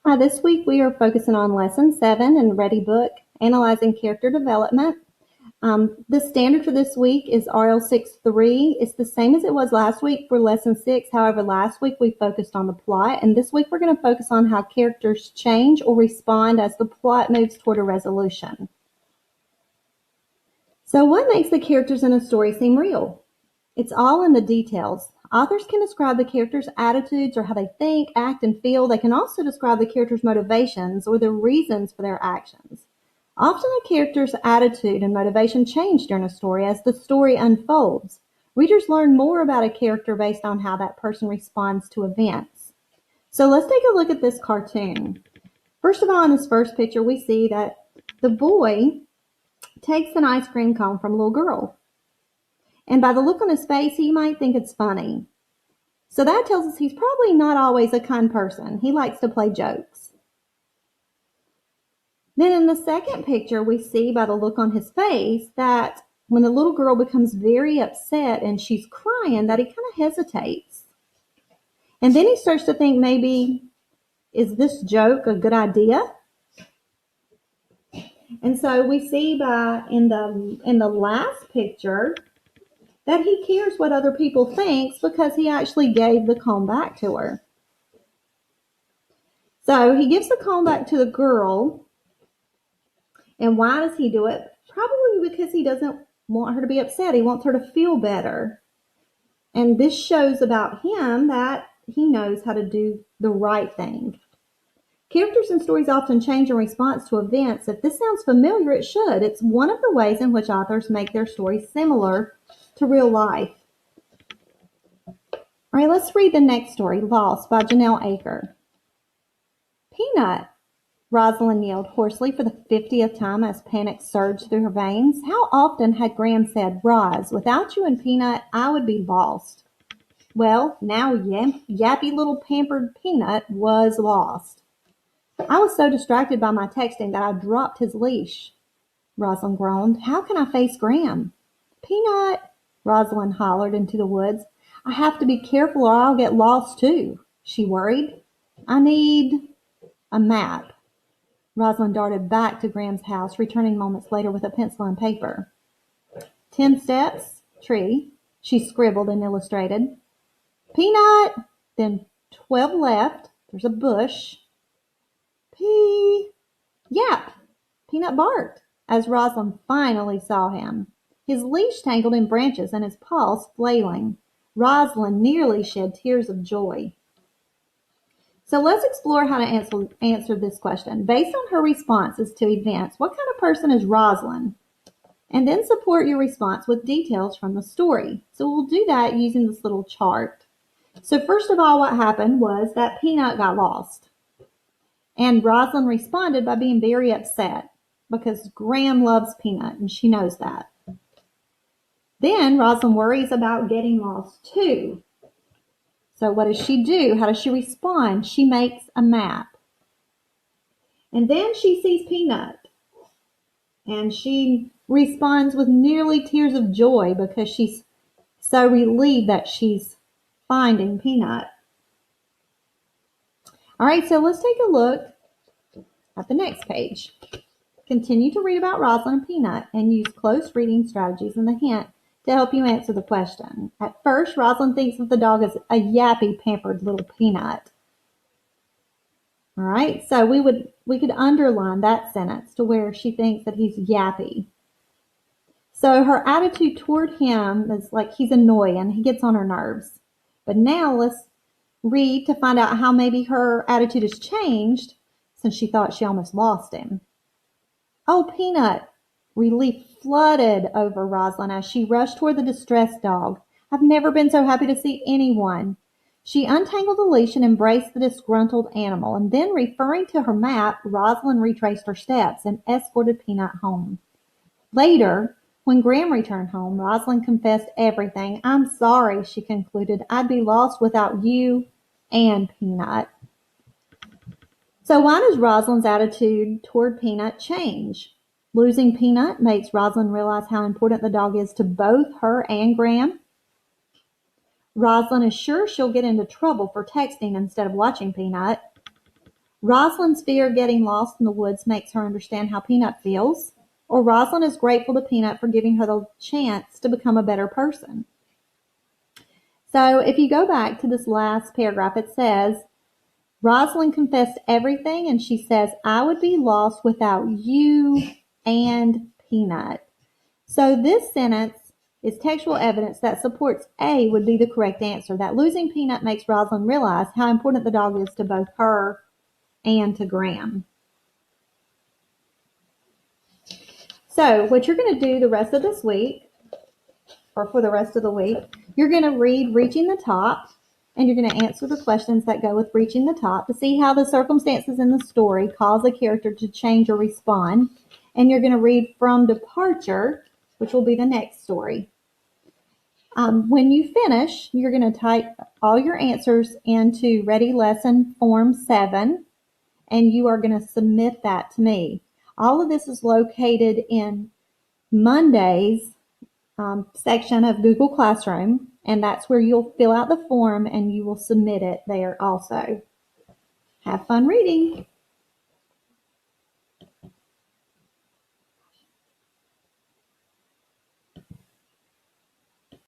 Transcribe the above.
This week we are focusing on Lesson 7 in the Ready Book, Analyzing Character Development. The standard for this week is RL 6.3. It's the same as it was last week for Lesson 6. However, last week we focused on the plot, and this week we're going to focus on how characters change or respond as the plot moves toward a resolution. So what makes the characters in a story seem real? It's all in the details. Authors can describe the characters' attitudes or how they think, act, and feel. They can also describe the characters' motivations or the reasons for their actions. Often a character's attitude and motivation change during a story as the story unfolds. Readers learn more about a character based on how that person responds to events. So let's take a look at this cartoon. First of all, in this first picture, we see that the boy takes an ice cream cone from a little girl. And by the look on his face, he might think it's funny. So that tells us he's probably not always a kind person. He likes to play jokes. Then in the second picture, we see by the look on his face that when the little girl becomes very upset and she's crying, that he kind of hesitates. And then he starts to think, maybe, is this joke a good idea? And so we see in the last picture that he cares what other people think because he actually gave the comb back to her. So he gives the comb back to the girl. And why does he do it? Probably because he doesn't want her to be upset. He wants her to feel better. And this shows about him that he knows how to do the right thing. Characters in stories often change in response to events. If this sounds familiar, it should. It's one of the ways in which authors make their stories similar to real life. All right, let's read the next story, Lost by Janelle Aker. Peanut, Rosalind yelled hoarsely for the 50th time as panic surged through her veins. How often had Graham said, Roz, without you and Peanut, I would be lost. Well, now yappy little pampered Peanut was lost. I was so distracted by my texting that I dropped his leash, Rosalind groaned. How can I face Graham? Peanut, Rosalind hollered into the woods. I have to be careful or I'll get lost too, she worried. I need a map. Rosalind darted back to Graham's house, returning moments later with a pencil and paper. 10 steps, tree, she scribbled and illustrated. Peanut, then 12 left, there's a bush. Yap, Peanut barked as Rosalind finally saw him. His leash tangled in branches and his paws flailing. Rosalind nearly shed tears of joy. So let's explore how to answer this question. Based on her responses to events, what kind of person is Rosalind? And then support your response with details from the story. So we'll do that using this little chart. So first of all, what happened was that Peanut got lost. And Rosalind responded by being very upset because Graham loves Peanut and she knows that. Then Rosalind worries about getting lost too. So what does she do? How does she respond? She makes a map. And then she sees Peanut. And she responds with nearly tears of joy because she's so relieved that she's finding Peanut. All right, so let's take a look at the next page. Continue to read about Rosalind and Peanut and use close reading strategies in the hint to help you answer the question. At first, Rosalind thinks of the dog as a yappy, pampered little Peanut. All right, so we could underline that sentence to where she thinks that he's yappy. So her attitude toward him is like he's annoying. He gets on her nerves. But now let's read to find out how maybe her attitude has changed since she thought she almost lost him. Oh, Peanut! Relief flooded over Rosalind as she rushed toward the distressed dog. I've never been so happy to see anyone. She untangled the leash and embraced the disgruntled animal, and then, referring to her map, Rosalind retraced her steps and escorted Peanut home. Later, when Graham returned home, Rosalind confessed everything. I'm sorry, she concluded. I'd be lost without you and Peanut. So why does Rosalind's attitude toward Peanut change? Losing Peanut makes Rosalind realize how important the dog is to both her and Graham. Rosalind is sure she'll get into trouble for texting instead of watching Peanut. Rosalind's fear of getting lost in the woods makes her understand how Peanut feels. Or Rosalind is grateful to Peanut for giving her the chance to become a better person. So if you go back to this last paragraph, it says, Rosalind confessed everything, and she says, I would be lost without you and Peanut. So this sentence is textual evidence that supports A would be the correct answer, that losing Peanut makes Rosalind realize how important the dog is to both her and to Graham. So what you're going to do the rest of this week, or for the rest of the week, you're going to read Reaching the Top, and you're going to answer the questions that go with Reaching the Top to see how the circumstances in the story cause a character to change or respond. And you're going to read From Departure, which will be the next story. When you finish, you're going to type all your answers into Ready Lesson Form 7, and you are going to submit that to me. All of this is located in Monday's section of Google Classroom, and that's where you'll fill out the form and you will submit it there also. Have fun reading.